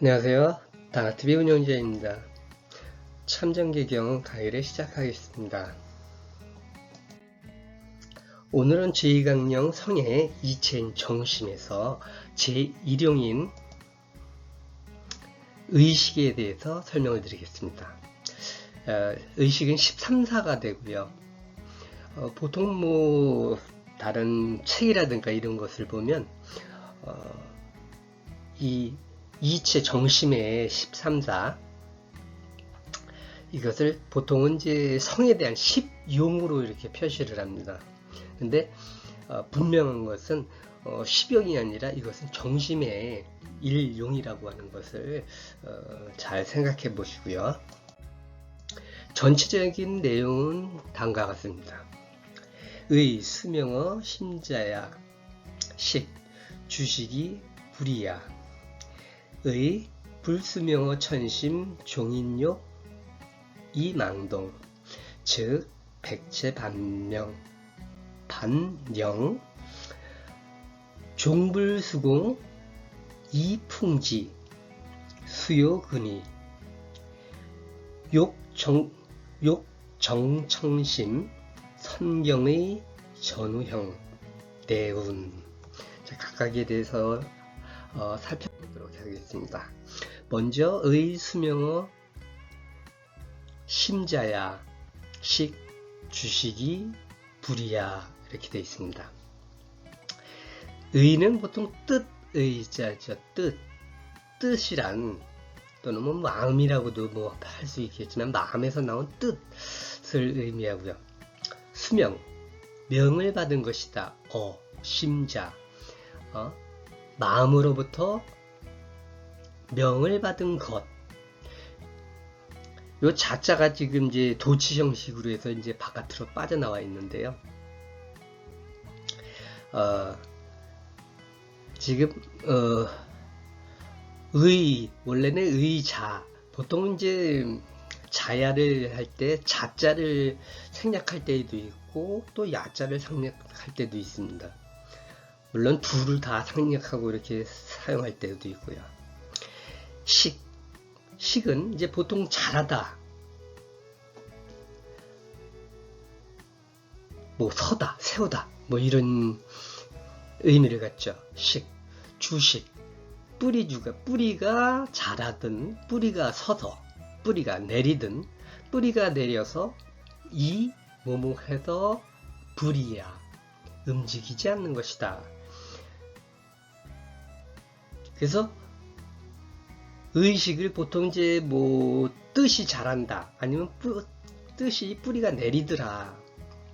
안녕하세요. 다나TV 운영자입니다. 참정계경 강의를 시작하겠습니다. 오늘은 제2강령 성의 이체인 정심에서 제1용인 의식에 대해서 설명을 드리겠습니다. 의식은 13사가 되고요. 보통 다른 책이라든가 이런 것을 보면 이 이체 정심의 13사, 이것을 보통은 이제 성에 대한 10용으로 이렇게 표시를 합니다. 근데 분명한 것은 10용이 아니라 이것은 정심의 1용이라고 하는 것을 잘 생각해 보시고요. 전체적인 내용은 다음과 같습니다. 의, 수명어, 심자야, 식, 주식이, 불이야. 의, 불수명어, 천심, 종인욕, 이망동, 즉 백체 반명, 반영, 종불수공, 이풍지, 수요근이, 욕정청심, 선경의 전우형, 대운. 자, 각각에 대해서 살펴보도록 하겠습니다. 먼저 의, 수명어, 심자야, 식, 주식이, 불이야, 이렇게 되어 있습니다. 의는 보통 뜻의자죠. 뜻이란, 또는 마음이라고도 할 수 있겠지만 마음에서 나온 뜻을 의미하고요. 수명, 명을 받은 것이다. 심자, 마음으로부터 명을 받은 것. 요 자자가 지금 이제 도치 형식으로 해서 이제 바깥으로 빠져나와 있는데요. 지금 원래는 의자, 보통 이제 자야를 할 때 자자를 생략할 때도 있고 또 야자를 생략할 때도 있습니다. 물론 둘을 다 생략하고 이렇게 사용할 때도 있고요. 식은 이제 보통 잘하다, 서다, 세우다, 이런 의미를 갖죠. 식, 주식, 뿌리가 자라든, 뿌리가 서서, 뿌리가 내리든, 뿌리가 내려서 해서 불이야, 움직이지 않는 것이다. 그래서 의식을 보통 이제 뜻이 자란다, 아니면 뜻이 뿌리가 내리더라.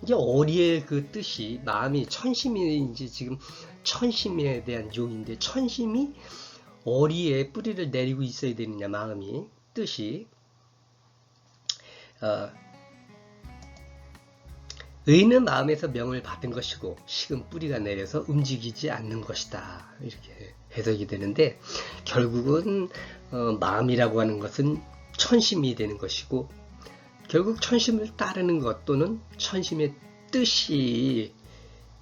이제 어리의 그 뜻이, 마음이, 천심이 이제 지금 천심에 대한 용인데, 천심이 어리에 뿌리를 내리고 있어야 되느냐, 마음이, 뜻이. 의는 마음에서 명을 받은 것이고, 식은 뿌리가 내려서 움직이지 않는 것이다. 이렇게 해석이 되는데, 결국은 마음이라고 하는 것은 천심이 되는 것이고, 결국 천심을 따르는 것 또는 천심의 뜻이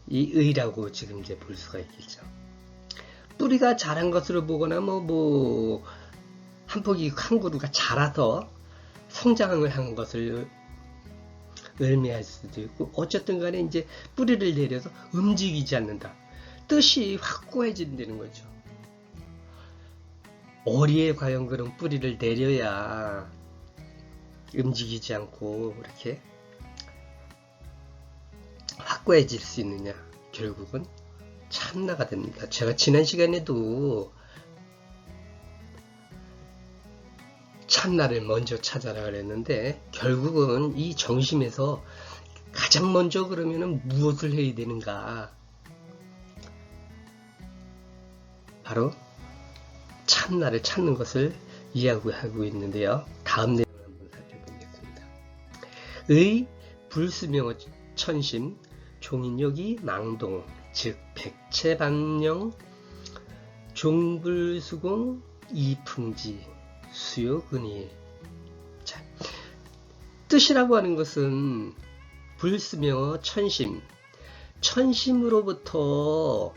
이 의라고 지금 이제 볼 수가 있겠죠. 뿌리가 자란 것으로 보거나 한 포기 한 그루가 자라서 성장을 한 것을 의미할 수도 있고, 어쨌든 간에 이제 뿌리를 내려서 움직이지 않는다. 뜻이 확고해진다는 거죠. 어리에 과연 그런 뿌리를 내려야 움직이지 않고 이렇게 확고해질 수 있느냐, 결국은 참나가 됩니다. 제가 지난 시간에도 참나를 먼저 찾아라 그랬는데, 결국은 이 정심에서 가장 먼저 그러면은 무엇을 해야 되는가? 바로 참나를 찾는 것을 이야기하고 있는데요. 다음 내용을 한번 살펴보겠습니다. 의, 불수명어, 천심, 종인욕이, 망동, 즉 백체반영, 종불수공, 이풍지, 수요근이. 자, 뜻이라고 하는 것은 불수명어, 천심으로부터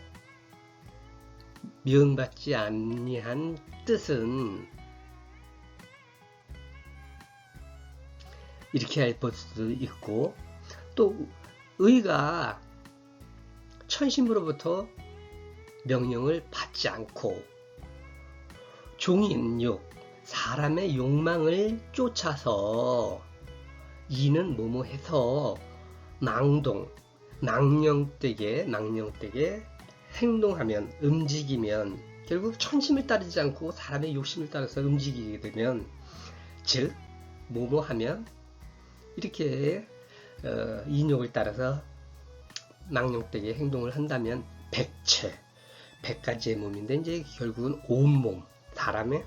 미움받지 아니한 뜻은 이렇게 할 수도 있고, 또 의가 천심으로부터 명령을 받지 않고 종인욕, 사람의 욕망을 쫓아서 이는 뭐뭐 해서 망령되게 행동하면, 움직이면, 결국 천심을 따르지 않고 사람의 욕심을 따라서 움직이게 되면, 즉 뭐뭐 하면 이렇게 인욕을 따라서 망령되게 행동을 한다면 100가지의 몸인데, 이제 결국은 온몸, 사람의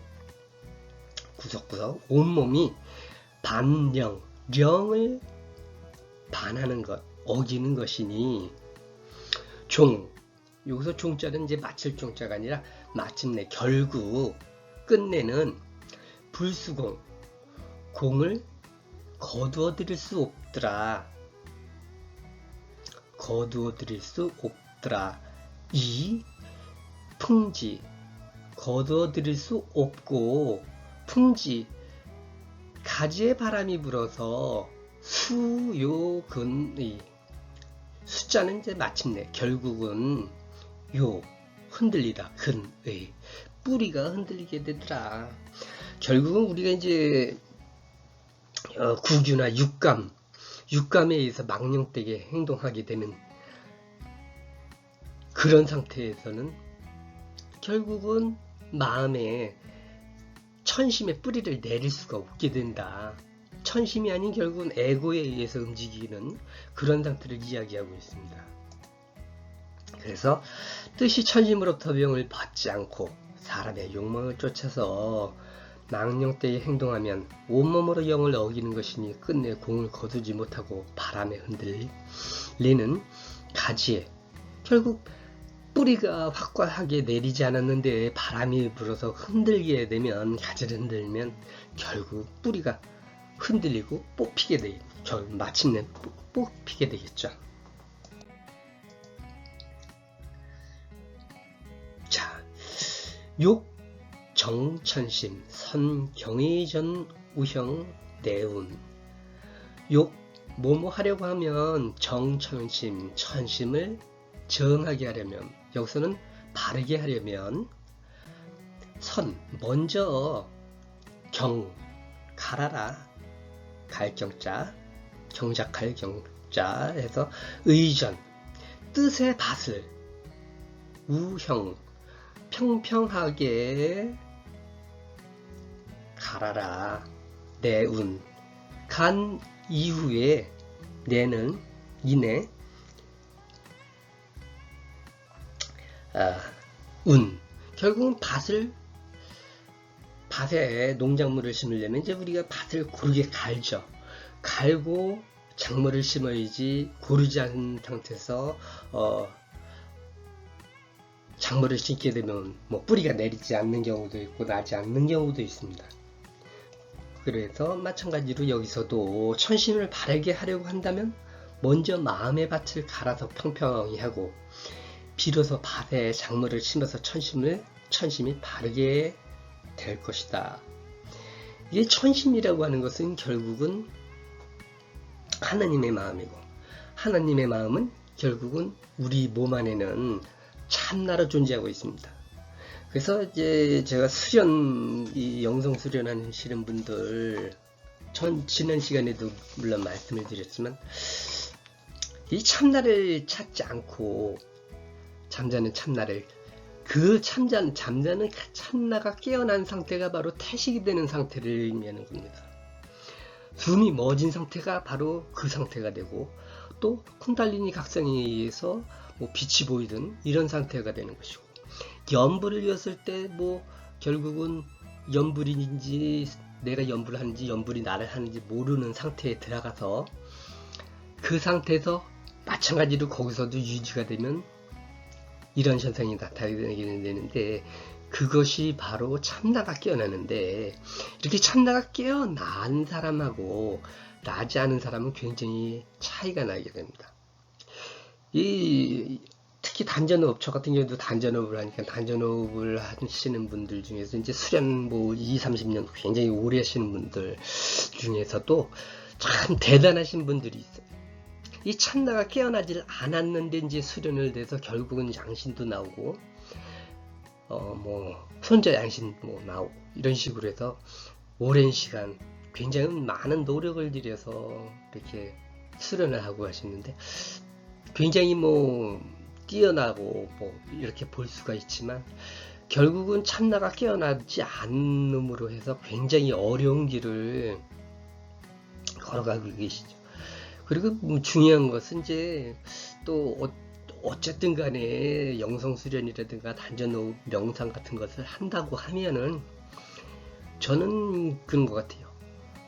구석구석 온몸이 령을 반하는 것, 어기는 것이니 여기서 종자는 이제 마칠 종자가 아니라 마침내, 결국 끝내는 불수공, 공을 거두어 들일 수 없더라. 이 풍지, 거두어 들일 수 없고, 풍지, 가지에 바람이 불어서 수요근의, 숫자는 이제 마침내 결국은 흔들리다, 근의 뿌리가 흔들리게 되더라. 결국은 우리가 이제 구규나 육감에 의해서 망령되게 행동하게 되는 그런 상태에서는 결국은 마음에 천심의 뿌리를 내릴 수가 없게 된다. 천심이 아닌 결국은 에고에 의해서 움직이는 그런 상태를 이야기하고 있습니다. 그래서 뜻이 천심으로부터 명을 받지 않고 사람의 욕망을 쫓아서 망령되게 행동하면 온몸으로 영을 어기는 것이니 끝내 공을 거두지 못하고 바람에 흔들리는 가지에, 결국 뿌리가 확고하게 내리지 않았는데 바람이 불어서 흔들게 되면, 가지를 흔들면 결국 뿌리가 흔들리고 마침내 뽑히게 되겠죠. 자, 욕 정천심, 선경의전 우형 내운. 욕, 뭐뭐 하려고 하면 정천심, 천심을 정하게 하려면, 여기서는 바르게 하려면, 먼저 갈아라, 갈경자, 경작할 경자 해서 의전, 뜻의 밭을, 우형, 평평하게 갈아라, 내운, 간 이후에 내는 이내, 결국은 밭에 농작물을 심으려면 이제 우리가 밭을 고르게 갈고 작물을 심어야지, 고르지 않은 상태에서 작물을 심게 되면 뿌리가 내리지 않는 경우도 있고 나지 않는 경우도 있습니다. 그래서 마찬가지로 여기서도 천심을 바르게 하려고 한다면 먼저 마음의 밭을 갈아서 평평히 하고, 비로소 밭에 작물을 심어서 천심이 바르게 될 것이다. 이게 천심이라고 하는 것은 결국은 하나님의 마음이고, 하나님의 마음은 결국은 우리 몸 안에는 참나로 존재하고 있습니다. 그래서 이제 제가 영성 수련하시는 분들, 지난 시간에도 물론 말씀을 드렸지만, 이 참나를 찾지 않고 잠자는 참나를, 잠자는 참나가 깨어난 상태가 바로 태식이 되는 상태를 의미하는 겁니다. 숨이 멎은 상태가 바로 그 상태가 되고, 또 쿤달리니 각성에 의해서 빛이 보이든 이런 상태가 되는 것이고, 연불을 이었을 때 결국은 연불인지 내가 연불을 하는지 연불이 나를 하는지 모르는 상태에 들어가서, 그 상태에서 마찬가지로 거기서도 유지가 되면 이런 현상이 나타나게 되는데, 그것이 바로 참나가 깨어나는데, 이렇게 참나가 깨어난 사람하고 나지 않은 사람은 굉장히 차이가 나게 됩니다. 특히 특히 단전업, 저 같은 경우도 단전업을 하니까 단전업을 하시는 분들 중에서 이제 수련 뭐 20, 30년 굉장히 오래 하시는 분들 중에서도 참 대단하신 분들이 있어요. 이 참나가 깨어나질 않았는데 이제 수련을 돼서 결국은 양신도 나오고 뭐 손자 양신 뭐 나오고 이런 식으로 해서 오랜 시간 굉장히 많은 노력을 들여서 이렇게 수련을 하고 하시는데 굉장히 뭐 뛰어나고 뭐 이렇게 볼 수가 있지만 결국은 참나가 깨어나지 않음으로 해서 굉장히 어려운 길을 걸어가고 계시죠. 그리고 중요한 것은 이제 또 어쨌든 간에 영성수련이라든가 단전호흡 명상 같은 것을 한다고 하면은 저는 그런 것 같아요.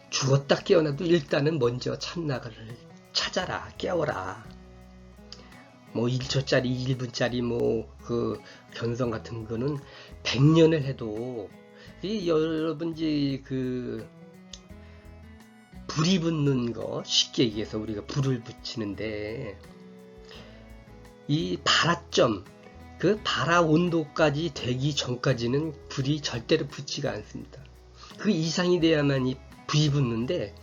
죽었다 깨어나도 일단은 먼저 참나를 찾아라, 깨워라. 뭐 1초짜리, 1분짜리 뭐 그 견성 같은 거는 100년을 해도 여러분 이제 그 불이 붙는 거, 쉽게 얘기해서 우리가 불을 붙이는데 이 발화점, 그 발화 온도까지 되기 전까지는 불이 절대로 붙지가 않습니다. 그 이상이 돼야만 이 불이 붙는데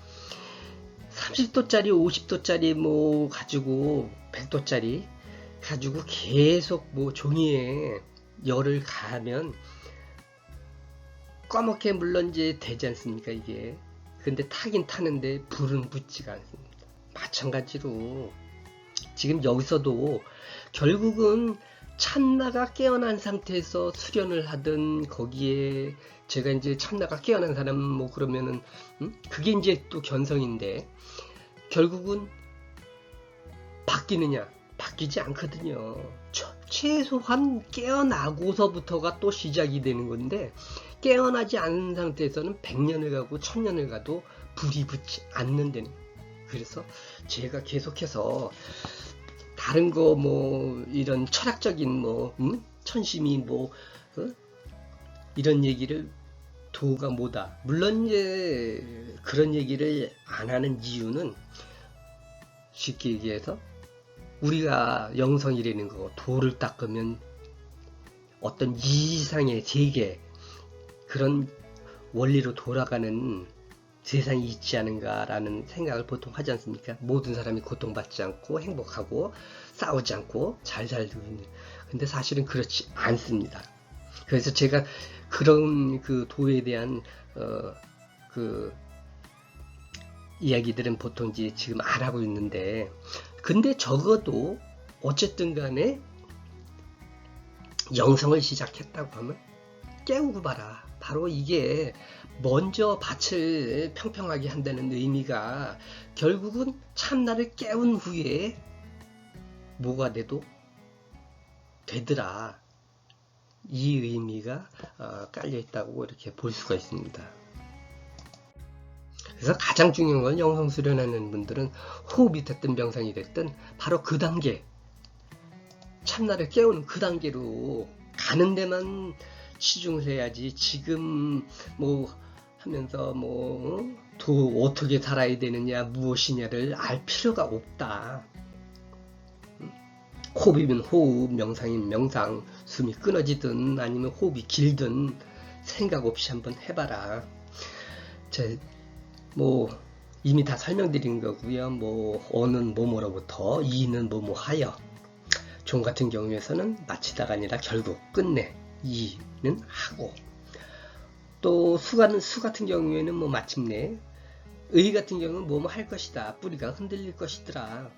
30도짜리, 50도짜리 뭐 가지고 100도짜리 가지고 계속 뭐 종이에 열을 가하면 꺼멓게 물론 이제 되지 않습니까 이게. 근데 타긴 타는데 불은 붙지가 않습니다. 마찬가지로 지금 여기서도 결국은 참나가 깨어난 상태에서 수련을 하든 거기에 제가 이제 참나가 깨어난 사람 뭐 그러면은 그게 이제 또 견성인데 결국은 바뀌느냐? 바뀌지 않거든요. 최소한 깨어나고서부터가 또 시작이 되는 건데 깨어나지 않은 상태에서는 100년을 가고 1000년을 가도 불이 붙지 않는다는. 그래서 제가 계속해서 다른 거 뭐 이런 철학적인 뭐 천심이 뭐 이런 얘기를 도가 뭐다. 물론 이제 그런 얘기를 안 하는 이유는 쉽게 얘기해서 우리가 영성이라는 거 도를 닦으면 어떤 이상의 세계 그런 원리로 돌아가는 세상이 있지 않은가라는 생각을 보통 하지 않습니까? 모든 사람이 고통받지 않고 행복하고 싸우지 않고 잘 살고 있는. 근데 사실은 그렇지 않습니다. 그래서 제가 그런 그 도에 대한 그 이야기들은 보통 이제 지금 안 하고 있는데, 근데 적어도 어쨌든 간에 영성을 시작했다고 하면 깨우고 봐라. 바로 이게 먼저 밭을 평평하게 한다는 의미가 결국은 참나를 깨운 후에 뭐가 돼도 되더라. 이 의미가 깔려 있다고 이렇게 볼 수가 있습니다. 그래서 가장 중요한 건 영성 수련하는 분들은 호흡이 됐든 명상이 됐든 바로 그 단계, 참나를 깨우는 그 단계로 가는 데만 치중을 해야지 지금 뭐 하면서 뭐 또 어떻게 살아야 되느냐 무엇이냐를 알 필요가 없다. 호흡이면 호흡, 명상이면 명상, 숨이 끊어지든 아니면 호흡이 길든 생각 없이 한번 해봐라. 뭐 이미 다 설명드린 거고요. 뭐 어는 뭐뭐로부터, 이는 뭐뭐하여. 종 같은 경우에서는 마치다가 아니라 결국 끝내 이는 하고, 또 수 같은 경우에는 뭐 마침내, 의 같은 경우는 뭐뭐 할 것이다. 뿌리가 흔들릴 것이더라.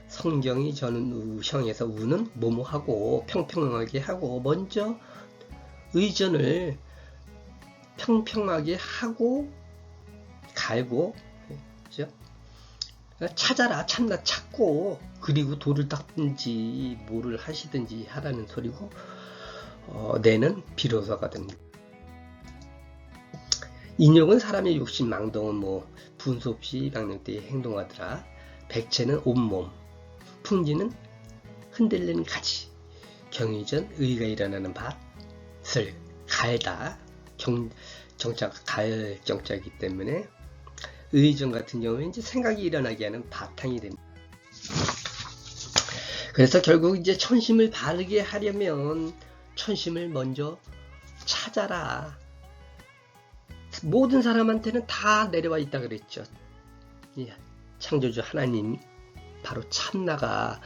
성경이 저는 우형에서 우는 뭐뭐 하고 평평하게 하고 먼저 의전을 평평하게 하고 갈고, 그죠? 찾아라. 참나 찾고 그리고 돌을 닦든지 뭐를 하시든지 하라는 소리고, 내는 비로소가 됩니다. 인욕은 사람의 욕심 망동은 뭐 분수 없이 망령되이 행동하더라. 백체는 온몸, 풍지는 흔들리는 가지. 경의전 의가 일어나는 밭을 갈다. 정자가 갈 정자이기 때문에 의전 같은 경우에 이제 생각이 일어나게 하는 바탕이 됩니다. 그래서 결국 이제 천심을 바르게 하려면 천심을 먼저 찾아라. 모든 사람한테는 다 내려와 있다 그랬죠. 예, 창조주 하나님 바로 참나가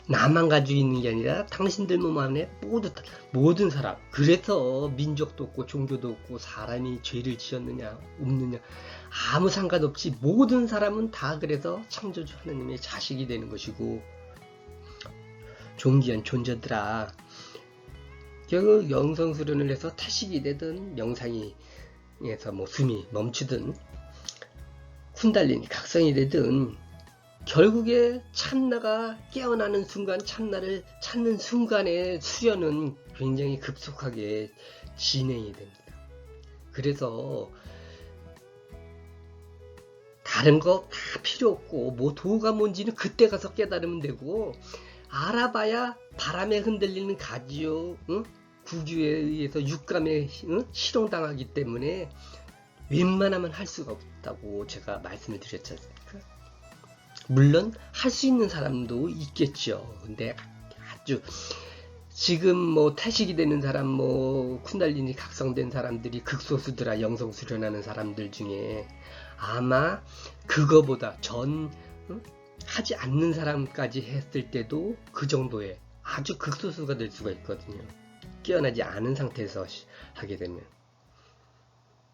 나만 가지고 있는 게 아니라 당신들 몸 안에 모든 사람. 그래서 민족도 없고 종교도 없고 사람이 죄를 지었느냐 없느냐 아무 상관없이 모든 사람은 다 그래서 창조주 하나님의 자식이 되는 것이고 존귀한 존재들아. 결국 영성수련을 해서 태식이 되든 명상에서 뭐 숨이 멈추든 쿤달리니 각성이 되든 결국에 참나가 깨어나는 순간, 참나를 찾는 순간에 수련은 굉장히 급속하게 진행이 됩니다. 그래서 다른 거 다 필요 없고 뭐 도가 뭔지는 그때 가서 깨달으면 되고 알아봐야 바람에 흔들리는 가지요, 응? 구규에 의해서 육감에 실용당하기 때문에 웬만하면 할 수가 없다고 제가 말씀을 드렸지 않습니까? 물론 할 수 있는 사람도 있겠죠. 근데 아주 지금 뭐 태식이 되는 사람, 뭐 쿤달리니 각성된 사람들이 극소수더라. 영성 수련하는 사람들 중에 아마 그거보다 하지 않는 사람까지 했을 때도 그 정도의 아주 극소수가 될 수가 있거든요. 깨어나지 않은 상태에서 하게 되면.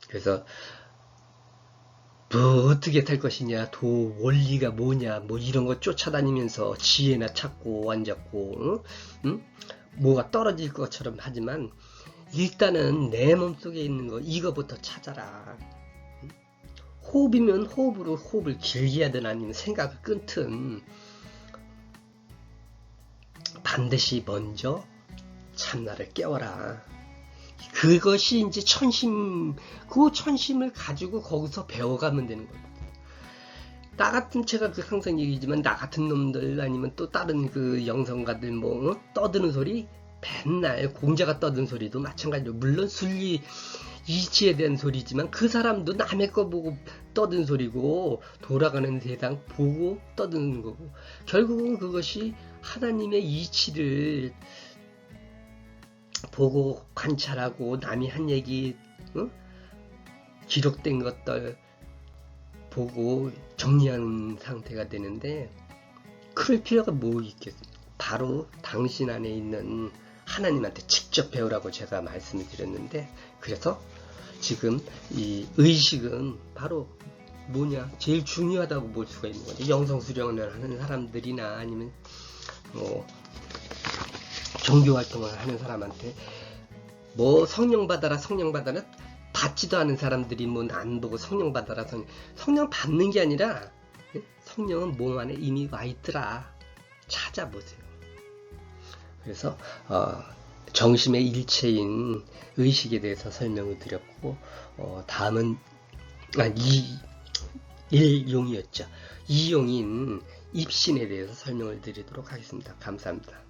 그래서 뭐 어떻게 될 것이냐, 도 원리가 뭐냐, 뭐 이런 거 쫓아다니면서 지혜나 찾고 앉았고, 응? 뭐가 떨어질 것처럼 하지만 일단은 내 몸속에 있는 거 이거부터 찾아라. 호흡이면 호흡으로 호흡을 길게 하든 아니면 생각을 끊든 반드시 먼저 참나를 깨워라. 그것이 이제 천심, 그 천심을 가지고 거기서 배워가면 되는 겁니다. 나 같은, 제가 항상 얘기지만, 나 같은 놈들 아니면 또 다른 그 영성가들 뭐 떠드는 소리, 맨날 공자가 떠든 소리도 마찬가지로, 물론 순리 이치에 대한 소리지만 그 사람도 남의 거 보고 떠든 소리고 돌아가는 세상 보고 떠드는 거고, 결국은 그것이 하나님의 이치를 보고 관찰하고 남이 한 얘기, 기록된 것들 보고 정리하는 상태가 되는데, 그럴 필요가 뭐 있겠습니까? 바로 당신 안에 있는 하나님한테 직접 배우라고 제가 말씀을 드렸는데, 그래서 지금 이 의식은 바로 뭐냐, 제일 중요하다고 볼 수가 있는 거죠. 영성수련을 하는 사람들이나 아니면 뭐 종교 활동을 하는 사람한테 뭐 성령 받아라 성령 받아라 받지도 않은 사람들이 뭐 안 보고 성령 받아라 성령 받는 게 아니라 성령은 몸 안에 이미 와 있더라. 찾아보세요. 그래서 정심의 일체인 의식에 대해서 설명을 드렸고, 다음은 일용이었죠. 이용인 입신에 대해서 설명을 드리도록 하겠습니다. 감사합니다.